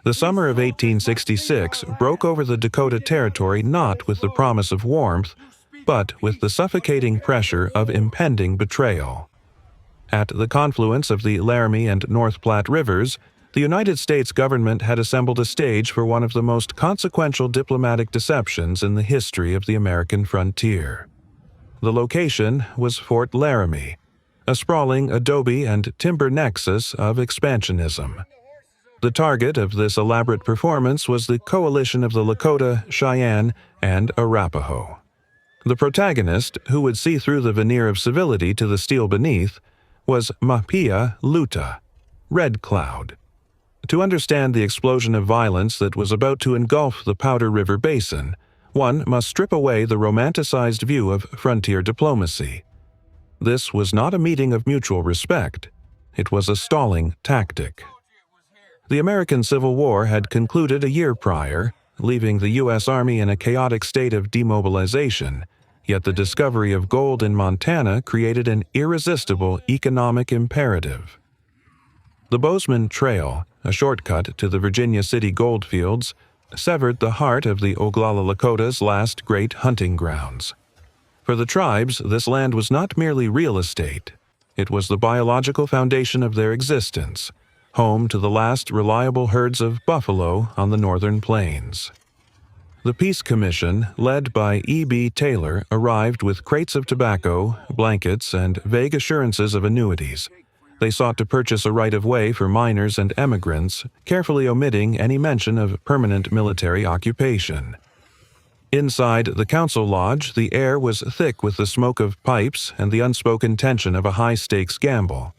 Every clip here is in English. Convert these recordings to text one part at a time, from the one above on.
The summer of 1866 broke over the Dakota Territory not with the promise of warmth, but with the suffocating pressure of impending betrayal. At the confluence of the Laramie and North Platte rivers, the United States government had assembled a stage for one of the most consequential diplomatic deceptions in the history of the American frontier. The location was Fort Laramie, a sprawling adobe and timber nexus of expansionism. The target of this elaborate performance was the coalition of the Lakota, Cheyenne, and Arapaho. The protagonist, who would see through the veneer of civility to the steel beneath, was Maļpíya Lúta, Red Cloud. To understand the explosion of violence that was about to engulf the Powder River Basin, one must strip away the romanticized view of frontier diplomacy. This was not a meeting of mutual respect. It was a stalling tactic. The American Civil War had concluded a year prior, leaving the U.S. Army in a chaotic state of demobilization, yet the discovery of gold in Montana created an irresistible economic imperative. The Bozeman Trail, a shortcut to the Virginia City goldfields, severed the heart of the Oglala Lakota's last great hunting grounds. For the tribes, this land was not merely real estate. It was the biological foundation of their existence, home to the last reliable herds of buffalo on the northern plains. The Peace Commission, led by E.B. Taylor, arrived with crates of tobacco, blankets, and vague assurances of annuities. They sought to purchase a right-of-way for miners and emigrants, carefully omitting any mention of permanent military occupation. Inside the council lodge, the air was thick with the smoke of pipes and the unspoken tension of a high-stakes gamble.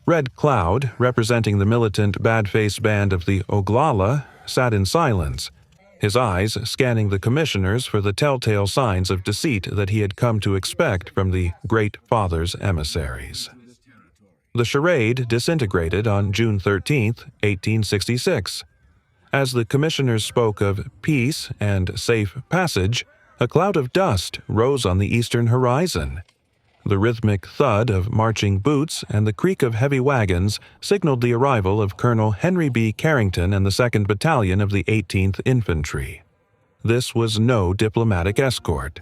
Red Cloud, representing the militant bad-face band of the Oglala, sat in silence, his eyes scanning the commissioners for the telltale signs of deceit that he had come to expect from the Great Father's emissaries. The charade disintegrated on June 13, 1866. As the commissioners spoke of peace and safe passage, a cloud of dust rose on the eastern horizon. The rhythmic thud of marching boots and the creak of heavy wagons signaled the arrival of Colonel Henry B. Carrington and the 2nd Battalion of the 18th Infantry. This was no diplomatic escort.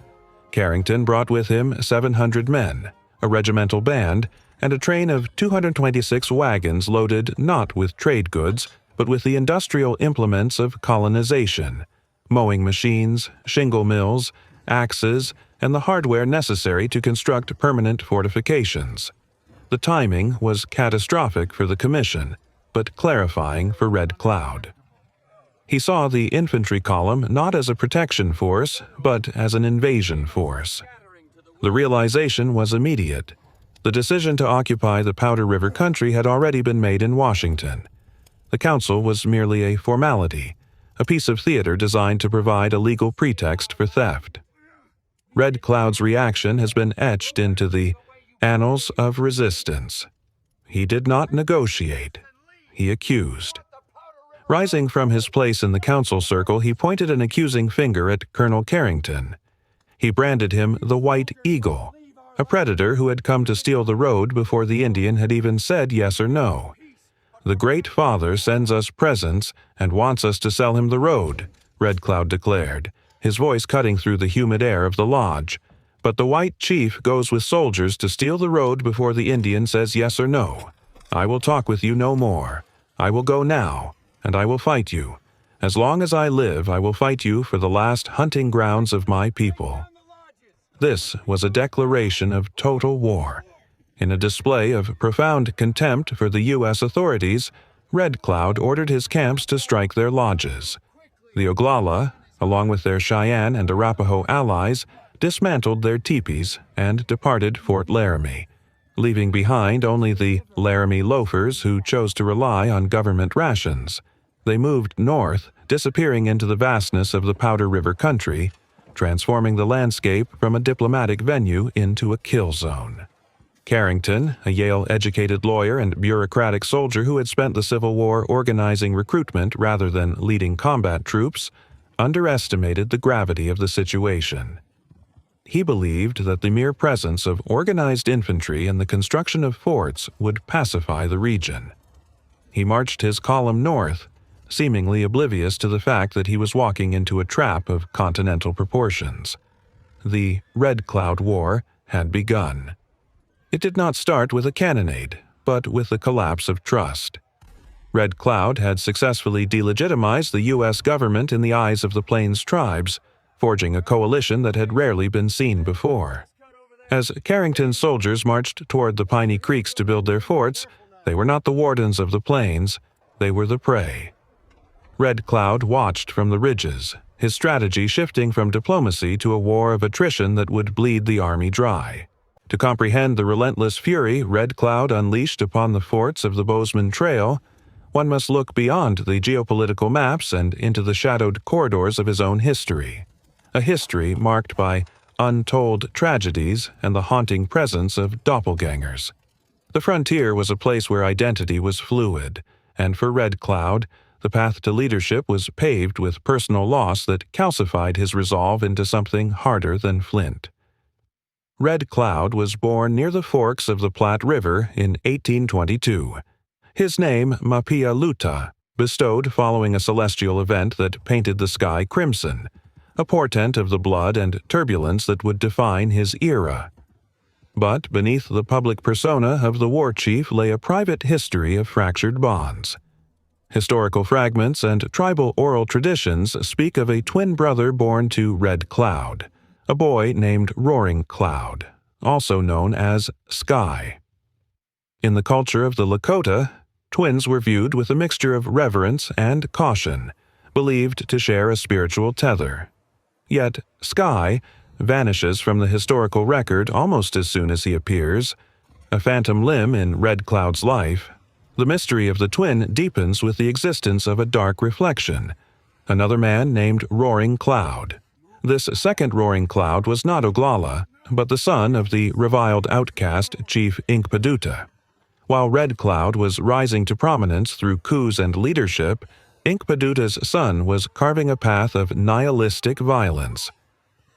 Carrington brought with him 700 men, a regimental band, and a train of 226 wagons loaded not with trade goods, but with the industrial implements of colonization, mowing machines, shingle mills, axes, and the hardware necessary to construct permanent fortifications. The timing was catastrophic for the Commission, but clarifying for Red Cloud. He saw the infantry column not as a protection force, but as an invasion force. The realization was immediate. The decision to occupy the Powder River country had already been made in Washington. The council was merely a formality, a piece of theater designed to provide a legal pretext for theft. Red Cloud's reaction has been etched into the annals of resistance. He did not negotiate. He accused. Rising from his place in the council circle, he pointed an accusing finger at Colonel Carrington. He branded him the White Eagle, a predator who had come to steal the road before the Indian had even said yes or no. The Great Father sends us presents and wants us to sell him the road, Red Cloud declared, his voice cutting through the humid air of the lodge. But the white chief goes with soldiers to steal the road before the Indian says yes or no. I will talk with you no more. I will go now, and I will fight you. As long as I live, I will fight you for the last hunting grounds of my people. This was a declaration of total war. In a display of profound contempt for the U.S. authorities, Red Cloud ordered his camps to strike their lodges. The Oglala, along with their Cheyenne and Arapaho allies, dismantled their teepees and departed Fort Laramie, leaving behind only the Laramie loafers who chose to rely on government rations. They moved north, disappearing into the vastness of the Powder River country, transforming the landscape from a diplomatic venue into a kill zone. Carrington, a Yale-educated lawyer and bureaucratic soldier who had spent the Civil War organizing recruitment rather than leading combat troops, underestimated the gravity of the situation. He believed that the mere presence of organized infantry and the construction of forts would pacify the region. He marched his column north, seemingly oblivious to the fact that he was walking into a trap of continental proportions. The Red Cloud War had begun. It did not start with a cannonade, but with the collapse of trust. Red Cloud had successfully delegitimized the U.S. government in the eyes of the Plains tribes, forging a coalition that had rarely been seen before. As Carrington's soldiers marched toward the Piney Creeks to build their forts, they were not the wardens of the plains, they were the prey. Red Cloud watched from the ridges, his strategy shifting from diplomacy to a war of attrition that would bleed the army dry. To comprehend the relentless fury Red Cloud unleashed upon the forts of the Bozeman Trail, one must look beyond the geopolitical maps and into the shadowed corridors of his own history, a history marked by untold tragedies and the haunting presence of doppelgangers. The frontier was a place where identity was fluid, and for Red Cloud, the path to leadership was paved with personal loss that calcified his resolve into something harder than flint. Red Cloud was born near the forks of the Platte River in 1822. His name, Maļpíya Lúta, bestowed following a celestial event that painted the sky crimson, a portent of the blood and turbulence that would define his era. But beneath the public persona of the war chief lay a private history of fractured bonds. Historical fragments and tribal oral traditions speak of a twin brother born to Red Cloud, a boy named Roaring Cloud, also known as Sky. In the culture of the Lakota, twins were viewed with a mixture of reverence and caution, believed to share a spiritual tether. Yet Sky vanishes from the historical record almost as soon as he appears, a phantom limb in Red Cloud's life. The mystery of the twin deepens with the existence of a dark reflection, another man named Roaring Cloud. This second Roaring Cloud was not Oglala, but the son of the reviled outcast Chief Inkpaduta. While Red Cloud was rising to prominence through coups and leadership, Inkpaduta's son was carving a path of nihilistic violence.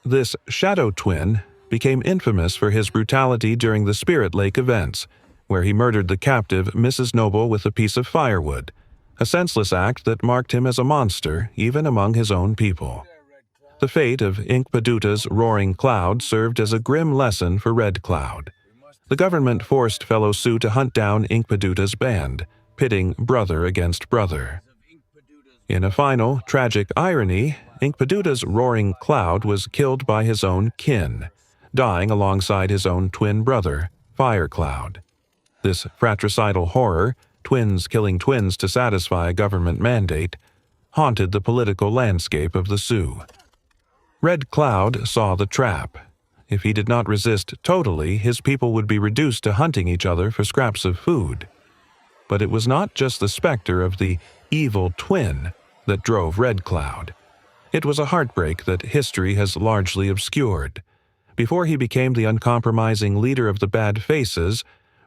This shadow twin became infamous for his brutality during the Spirit Lake events, where he murdered the captive Mrs. Noble with a piece of firewood, a senseless act that marked him as a monster even among his own people. The fate of Inkpaduta's Roaring Cloud served as a grim lesson for Red Cloud. The government forced fellow Sioux to hunt down Inkpaduta's band, pitting brother against brother. In a final, tragic irony, Inkpaduta's Roaring Cloud was killed by his own kin, dying alongside his own twin brother, Fire Cloud. This fratricidal horror, twins killing twins to satisfy a government mandate, haunted the political landscape of the Sioux. Red Cloud saw the trap. If he did not resist totally, his people would be reduced to hunting each other for scraps of food. But it was not just the specter of the evil twin that drove Red Cloud. It was a heartbreak that history has largely obscured. Before he became the uncompromising leader of the Bad Faces,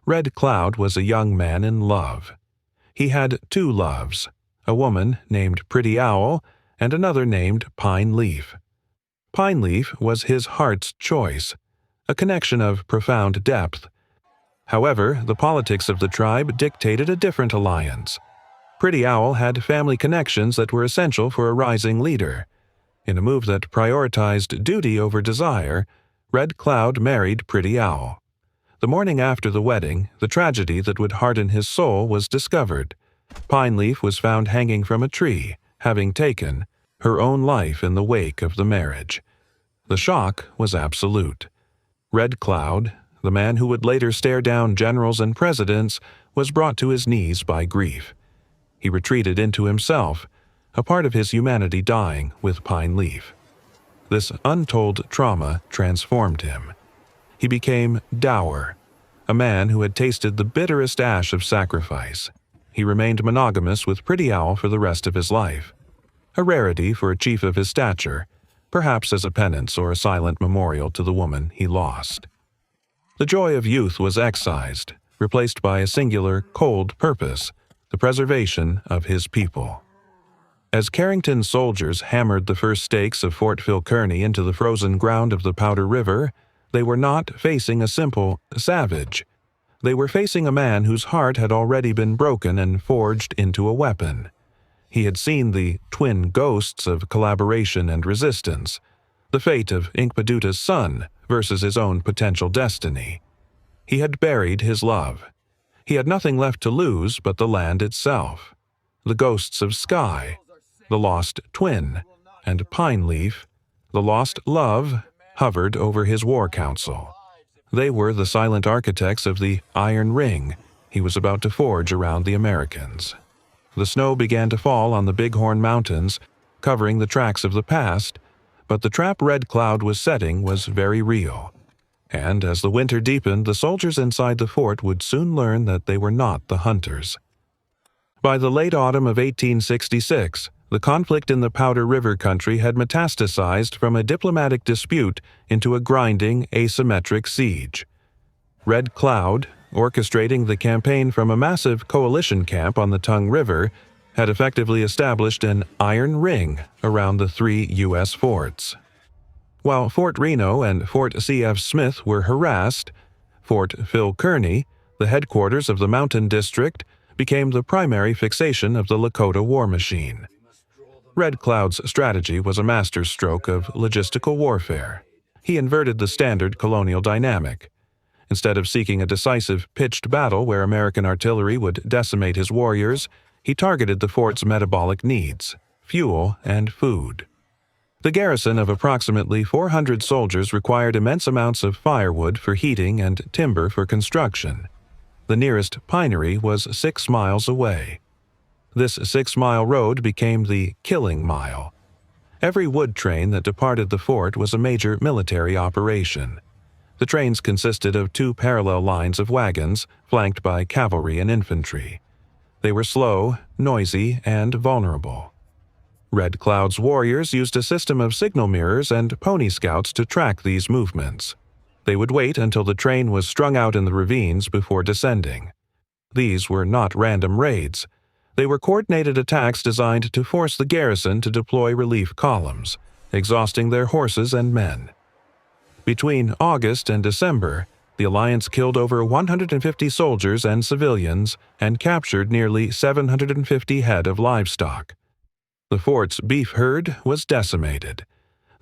Red Cloud was a young man in love. He had two loves, a woman named Pretty Owl and another named Pine Leaf. Pine Leaf was his heart's choice, a connection of profound depth. However, the politics of the tribe dictated a different alliance. Pretty Owl had family connections that were essential for a rising leader. In a move that prioritized duty over desire, Red Cloud married Pretty Owl. The morning after the wedding, the tragedy that would harden his soul was discovered. Pine Leaf was found hanging from a tree, having taken her own life in the wake of the marriage. The shock was absolute. Red Cloud, the man who would later stare down generals and presidents, was brought to his knees by grief. He retreated into himself, a part of his humanity dying with Pine Leaf. This untold trauma transformed him. He became dour, a man who had tasted the bitterest ash of sacrifice. He remained monogamous with Pretty Owl for the rest of his life, a rarity for a chief of his stature, perhaps as a penance or a silent memorial to the woman he lost. The joy of youth was excised, replaced by a singular, cold purpose, the preservation of his people. As Carrington's soldiers hammered the first stakes of Fort Phil Kearny into the frozen ground of the Powder River, they were not facing a simple savage. They were facing a man whose heart had already been broken and forged into a weapon. He had seen the twin ghosts of collaboration and resistance, the fate of Inkpaduta's son versus his own potential destiny. He had buried his love. He had nothing left to lose but the land itself. The ghosts of Sky, the lost twin, and Pine Leaf, the lost love, hovered over his war council. They were the silent architects of the iron ring he was about to forge around the Americans. The snow began to fall on the Bighorn Mountains, covering the tracks of the past, but the trap Red Cloud was setting was very real. And as the winter deepened, the soldiers inside the fort would soon learn that they were not the hunters. By the late autumn of 1866, the conflict in the Powder River country had metastasized from a diplomatic dispute into a grinding, asymmetric siege. Red Cloud, orchestrating the campaign from a massive coalition camp on the Tongue River, had effectively established an iron ring around the 3 U.S. forts. While Fort Reno and Fort C.F. Smith were harassed, Fort Phil Kearny, the headquarters of the Mountain District, became the primary fixation of the Lakota war machine. Red Cloud's strategy was a masterstroke of logistical warfare. He inverted the standard colonial dynamic. Instead of seeking a decisive pitched battle where American artillery would decimate his warriors, he targeted the fort's metabolic needs, fuel and food. The garrison of approximately 400 soldiers required immense amounts of firewood for heating and timber for construction. The nearest pinery was 6 miles away. This 6-mile road became the Killing Mile. Every wood train that departed the fort was a major military operation. The trains consisted of 2 parallel lines of wagons, flanked by cavalry and infantry. They were slow, noisy, and vulnerable. Red Cloud's warriors used a system of signal mirrors and pony scouts to track these movements. They would wait until the train was strung out in the ravines before descending. These were not random raids. They were coordinated attacks designed to force the garrison to deploy relief columns, exhausting their horses and men. Between August and December, the Alliance killed over 150 soldiers and civilians and captured nearly 750 head of livestock. The fort's beef herd was decimated.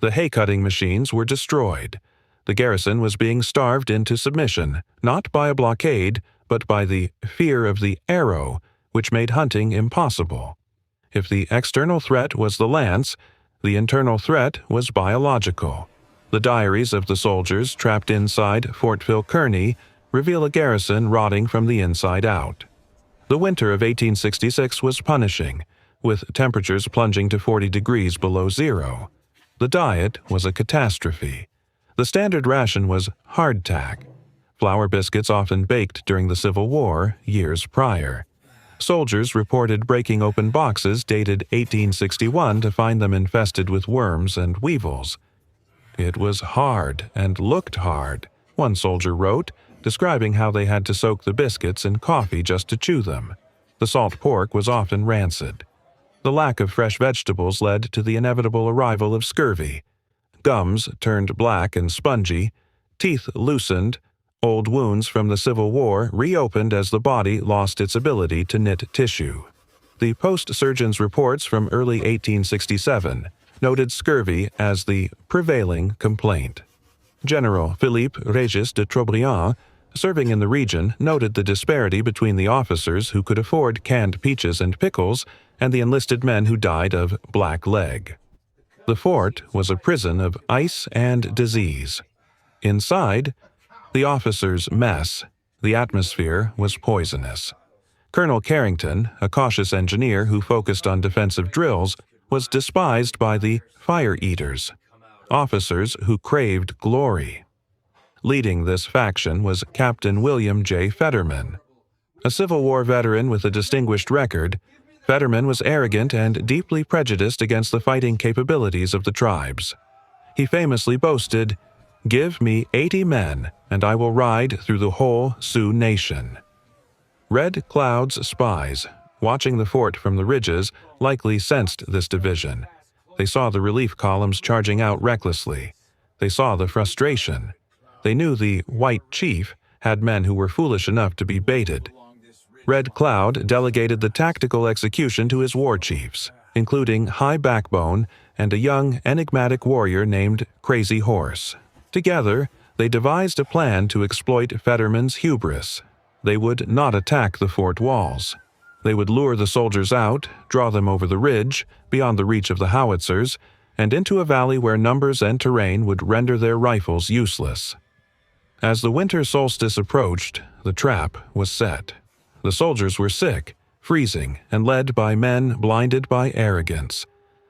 The hay-cutting machines were destroyed. The garrison was being starved into submission, not by a blockade, but by the fear of the arrow, which made hunting impossible. If the external threat was the lance, the internal threat was biological. The diaries of the soldiers trapped inside Fort Phil Kearny reveal a garrison rotting from the inside out. The winter of 1866 was punishing, with temperatures plunging to 40 degrees below zero. The diet was a catastrophe. The standard ration was hardtack, flour biscuits often baked during the Civil War years prior. Soldiers reported breaking open boxes dated 1861 to find them infested with worms and weevils. It was hard and looked hard, one soldier wrote, describing how they had to soak the biscuits in coffee just to chew them. The salt pork was often rancid. The lack of fresh vegetables led to the inevitable arrival of scurvy. Gums turned black and spongy, teeth loosened, old wounds from the Civil War reopened as the body lost its ability to knit tissue. The post-surgeon's reports from early 1867 noted scurvy as the prevailing complaint. General Philippe Régis de Trobriand, serving in the region, noted the disparity between the officers who could afford canned peaches and pickles and the enlisted men who died of black leg. The fort was a prison of ice and disease. Inside, the officers' mess, the atmosphere was poisonous. Colonel Carrington, a cautious engineer who focused on defensive drills, was despised by the fire eaters, officers who craved glory. Leading this faction was Captain William J. Fetterman. A Civil War veteran with a distinguished record, Fetterman was arrogant and deeply prejudiced against the fighting capabilities of the tribes. He famously boasted, "Give me 80 men, and I will ride through the whole Sioux nation." Red Cloud's spies, watching the fort from the ridges, likely sensed this division. They saw the relief columns charging out recklessly. They saw the frustration. They knew the White Chief had men who were foolish enough to be baited. Red Cloud delegated the tactical execution to his war chiefs, including High Backbone and a young, enigmatic warrior named Crazy Horse. Together, they devised a plan to exploit Fetterman's hubris. They would not attack the fort walls. They would lure the soldiers out, draw them over the ridge, beyond the reach of the howitzers, and into a valley where numbers and terrain would render their rifles useless. As the winter solstice approached, the trap was set. The soldiers were sick, freezing, and led by men blinded by arrogance.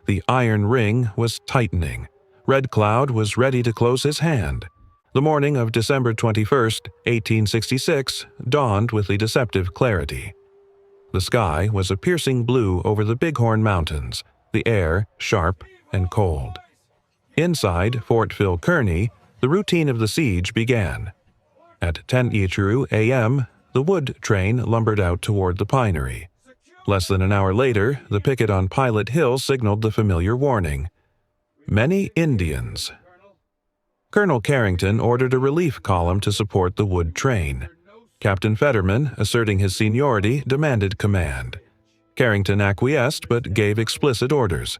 The iron ring was tightening. Red Cloud was ready to close his hand. The morning of December 21st, 1866, dawned with a deceptive clarity. The sky was a piercing blue over the Bighorn Mountains, the air sharp and cold. Inside Fort Phil Kearny, the routine of the siege began. At 10:00 a.m., the wood train lumbered out toward the pinery. Less than an hour later, the picket on Pilot Hill signaled the familiar warning: "Many Indians." Colonel Carrington ordered a relief column to support the wood train. Captain Fetterman, asserting his seniority, demanded command. Carrington acquiesced but gave explicit orders.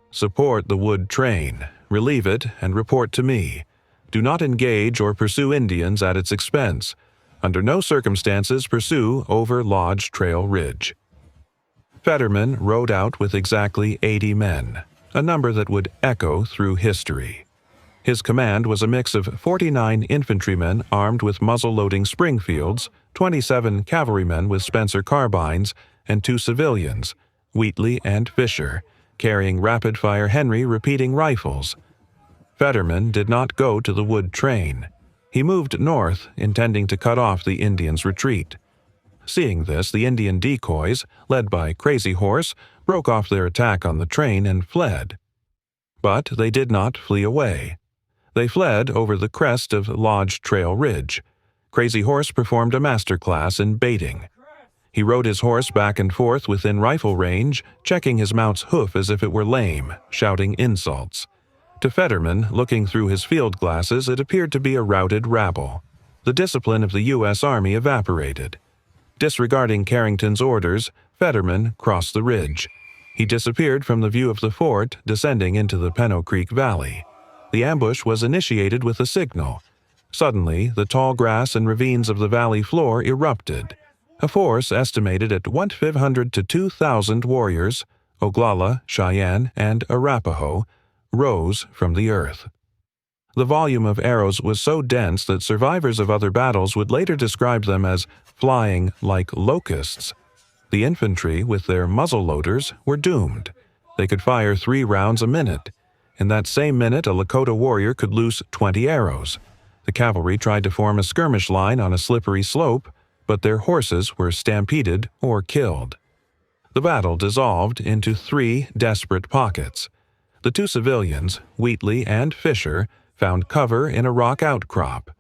"Support the wood train, relieve it, and report to me. Do not engage or pursue Indians at its expense. Under no circumstances pursue over Lodge Trail Ridge." Fetterman rode out with exactly 80 men, a number that would echo through history. His command was a mix of 49 infantrymen armed with muzzle-loading Springfields, 27 cavalrymen with Spencer carbines, and 2 civilians, Wheatley and Fisher, carrying rapid-fire Henry repeating rifles. Fetterman did not go to the wood train. He moved north, intending to cut off the Indians' retreat. Seeing this, the Indian decoys, led by Crazy Horse, broke off their attack on the train and fled. But they did not flee away. They fled over the crest of Lodge Trail Ridge. Crazy Horse performed a master class in baiting. He rode his horse back and forth within rifle range, checking his mount's hoof as if it were lame, shouting insults. To Fetterman, looking through his field glasses, it appeared to be a routed rabble. The discipline of the U.S. Army evaporated. Disregarding Carrington's orders, Fetterman crossed the ridge. He disappeared from the view of the fort, descending into the Pennow Creek Valley. The ambush was initiated with a signal. Suddenly, the tall grass and ravines of the valley floor erupted. A force estimated at 1,500 to 2,000 warriors, Oglala, Cheyenne, and Arapaho, rose from the earth. The volume of arrows was so dense that survivors of other battles would later describe them as flying like locusts. The infantry, with their muzzle loaders, were doomed. They could fire 3 rounds a minute. In that same minute, a Lakota warrior could loose 20 arrows. The cavalry tried to form a skirmish line on a slippery slope, but their horses were stampeded or killed. The battle dissolved into 3 desperate pockets. The 2 civilians, Wheatley and Fisher, found cover in a rock outcrop.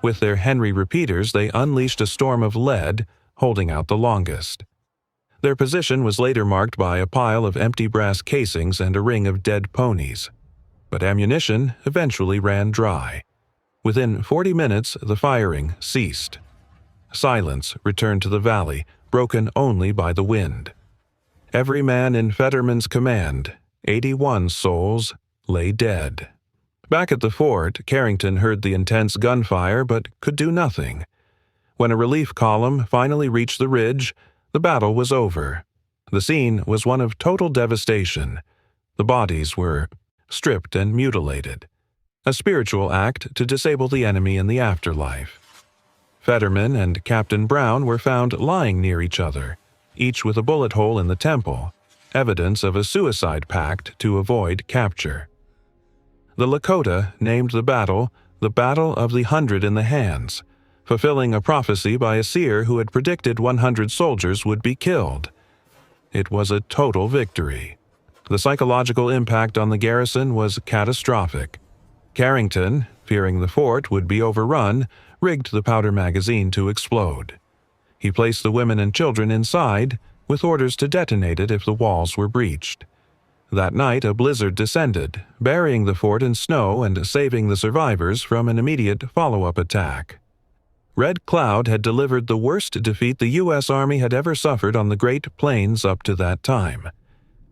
With their Henry repeaters, they unleashed a storm of lead, holding out the longest. Their position was later marked by a pile of empty brass casings and a ring of dead ponies. But ammunition eventually ran dry. Within 40 minutes, the firing ceased. Silence returned to the valley, broken only by the wind. Every man in Fetterman's command, 81 souls, lay dead. Back at the fort, Carrington heard the intense gunfire but could do nothing. When a relief column finally reached the ridge, the battle was over. The scene was one of total devastation. The bodies were stripped and mutilated, a spiritual act to disable the enemy in the afterlife. Fetterman and Captain Brown were found lying near each other, each with a bullet hole in the temple, evidence of a suicide pact to avoid capture. The Lakota named the Battle of the 100 in the Hands, fulfilling a prophecy by a seer who had predicted 100 soldiers would be killed. It was a total victory. The psychological impact on the garrison was catastrophic. Carrington, fearing the fort would be overrun, rigged the powder magazine to explode. He placed the women and children inside, with orders to detonate it if the walls were breached. That night, a blizzard descended, burying the fort in snow and saving the survivors from an immediate follow-up attack. Red Cloud had delivered the worst defeat the U.S. Army had ever suffered on the Great Plains up to that time.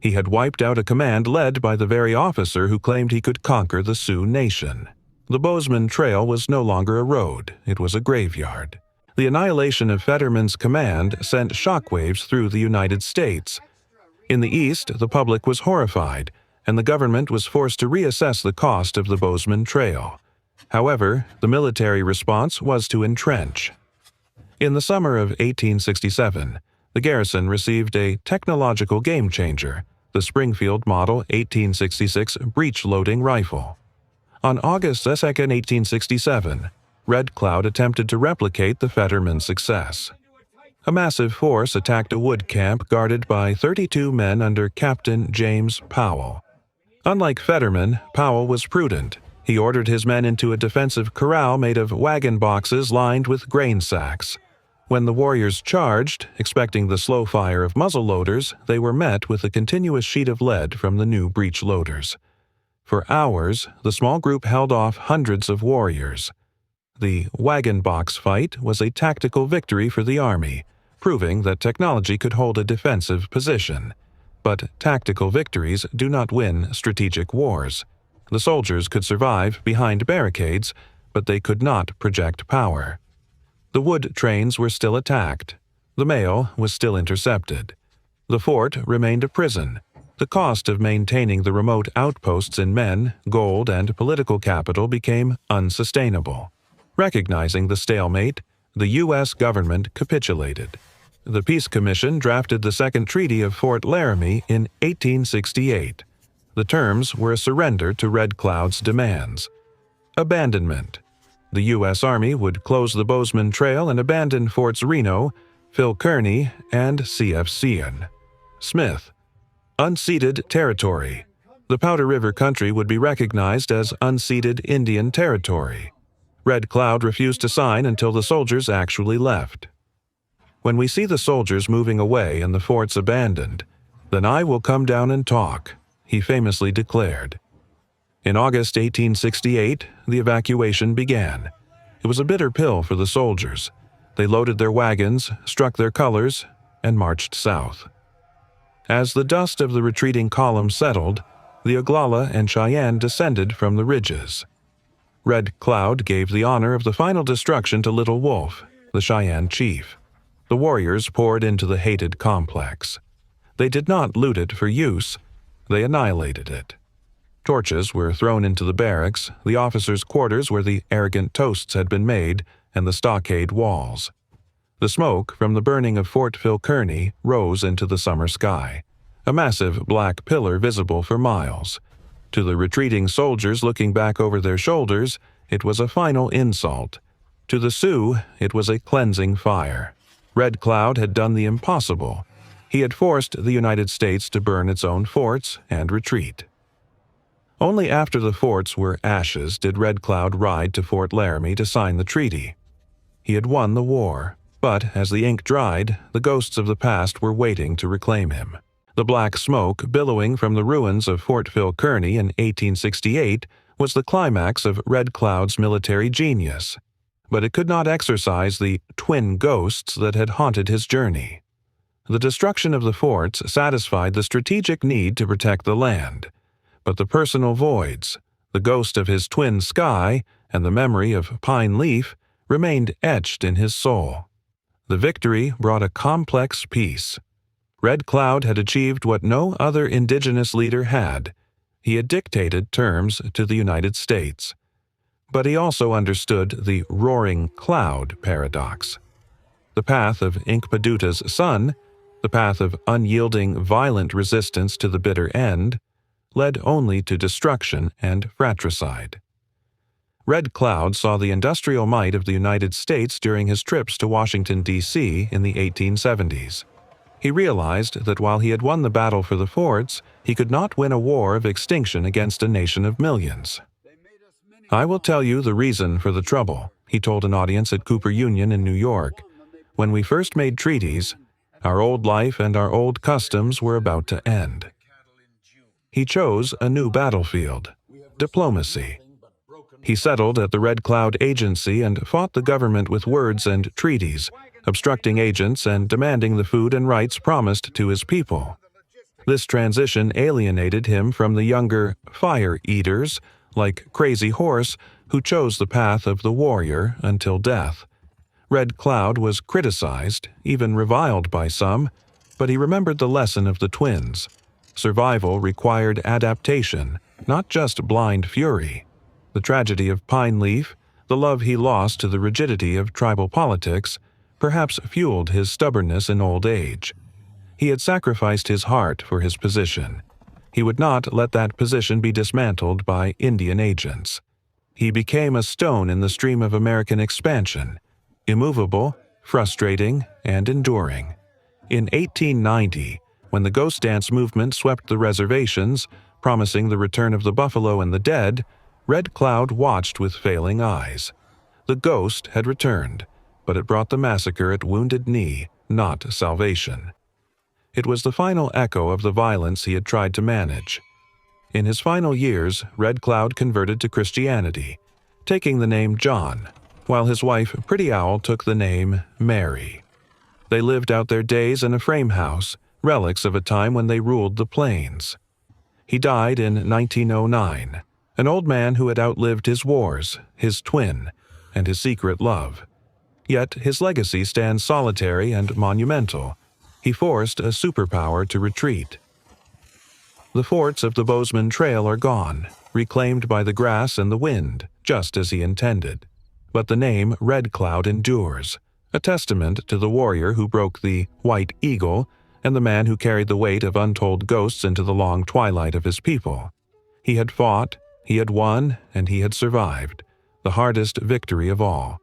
He had wiped out a command led by the very officer who claimed he could conquer the Sioux nation. The Bozeman Trail was no longer a road, it was a graveyard. The annihilation of Fetterman's command sent shockwaves through the United States. In the East, the public was horrified, and the government was forced to reassess the cost of the Bozeman Trail. However, the military response was to entrench. In the summer of 1867, the garrison received a technological game-changer, the Springfield Model 1866 breech-loading rifle. On August 2, 1867, Red Cloud attempted to replicate the Fetterman success. A massive force attacked a wood camp guarded by 32 men under Captain James Powell. Unlike Fetterman, Powell was prudent. He ordered his men into a defensive corral made of wagon boxes lined with grain sacks. When the warriors charged, expecting the slow fire of muzzle-loaders, they were met with a continuous sheet of lead from the new breech-loaders. For hours, the small group held off hundreds of warriors. The wagon box fight was a tactical victory for the Army, proving that technology could hold a defensive position. But tactical victories do not win strategic wars. The soldiers could survive behind barricades, but they could not project power. The wood trains were still attacked. The mail was still intercepted. The fort remained a prison. The cost of maintaining the remote outposts in men, gold, and political capital became unsustainable. Recognizing the stalemate, the U.S. government capitulated. The Peace Commission drafted the Second Treaty of Fort Laramie in 1868. The terms were a surrender to Red Cloud's demands. Abandonment. The U.S. Army would close the Bozeman Trail and abandon Forts Reno, Phil Kearny, and C.F. Sioux. Smith. Unceded territory. The Powder River country would be recognized as unceded Indian territory. Red Cloud refused to sign until the soldiers actually left. When we see the soldiers moving away and the forts abandoned, then I will come down and talk, he famously declared. In August 1868, the evacuation began. It was a bitter pill for the soldiers. They loaded their wagons, struck their colors, and marched south. As the dust of the retreating column settled, the Oglala and Cheyenne descended from the ridges. Red Cloud gave the honor of the final destruction to Little Wolf, the Cheyenne chief. The warriors poured into the hated complex. They did not loot it for use, they annihilated it. Torches were thrown into the barracks, the officers' quarters where the arrogant toasts had been made, and the stockade walls. The smoke from the burning of Fort Phil Kearny rose into the summer sky, a massive black pillar visible for miles. To the retreating soldiers looking back over their shoulders, it was a final insult. To the Sioux, it was a cleansing fire. Red Cloud had done the impossible. He had forced the United States to burn its own forts and retreat. Only after the forts were ashes did Red Cloud ride to Fort Laramie to sign the treaty. He had won the war, but as the ink dried, the ghosts of the past were waiting to reclaim him. The black smoke billowing from the ruins of Fort Phil Kearny in 1868 was the climax of Red Cloud's military genius, but it could not exorcise the twin ghosts that had haunted his journey. The destruction of the forts satisfied the strategic need to protect the land, but the personal voids, the ghost of his twin sky, and the memory of Pine Leaf remained etched in his soul. The victory brought a complex peace. Red Cloud had achieved what no other indigenous leader had. He had dictated terms to the United States. But he also understood the roaring cloud paradox. The path of Inkpaduta's son, the path of unyielding, violent resistance to the bitter end, led only to destruction and fratricide. Red Cloud saw the industrial might of the United States during his trips to Washington, D.C. in the 1870s. He realized that while he had won the battle for the forts, he could not win a war of extinction against a nation of millions. "I will tell you the reason for the trouble," he told an audience at Cooper Union in New York. "When we first made treaties, our old life and our old customs were about to end." He chose a new battlefield, diplomacy. He settled at the Red Cloud Agency and fought the government with words and treaties, obstructing agents and demanding the food and rights promised to his people. This transition alienated him from the younger fire eaters, like Crazy Horse, who chose the path of the warrior until death. Red Cloud was criticized, even reviled by some, but he remembered the lesson of the twins. Survival required adaptation, not just blind fury. The tragedy of Pine Leaf, the love he lost to the rigidity of tribal politics, perhaps fueled his stubbornness in old age. He had sacrificed his heart for his position. He would not let that position be dismantled by Indian agents. He became a stone in the stream of American expansion, immovable, frustrating, and enduring. In 1890, when the Ghost Dance movement swept the reservations, promising the return of the buffalo and the dead, Red Cloud watched with failing eyes. The ghost had returned, but it brought the massacre at Wounded Knee, not salvation. It was the final echo of the violence he had tried to manage. In his final years, Red Cloud converted to Christianity, taking the name John, while his wife Pretty Owl took the name Mary. They lived out their days in a frame house, relics of a time when they ruled the plains. He died in 1909, an old man who had outlived his wars, his twin, and his secret love. Yet his legacy stands solitary and monumental. He forced a superpower to retreat. The forts of the Bozeman Trail are gone, reclaimed by the grass and the wind, just as he intended. But the name Red Cloud endures, a testament to the warrior who broke the White Eagle and the man who carried the weight of untold ghosts into the long twilight of his people. He had fought, he had won, and he had survived, the hardest victory of all.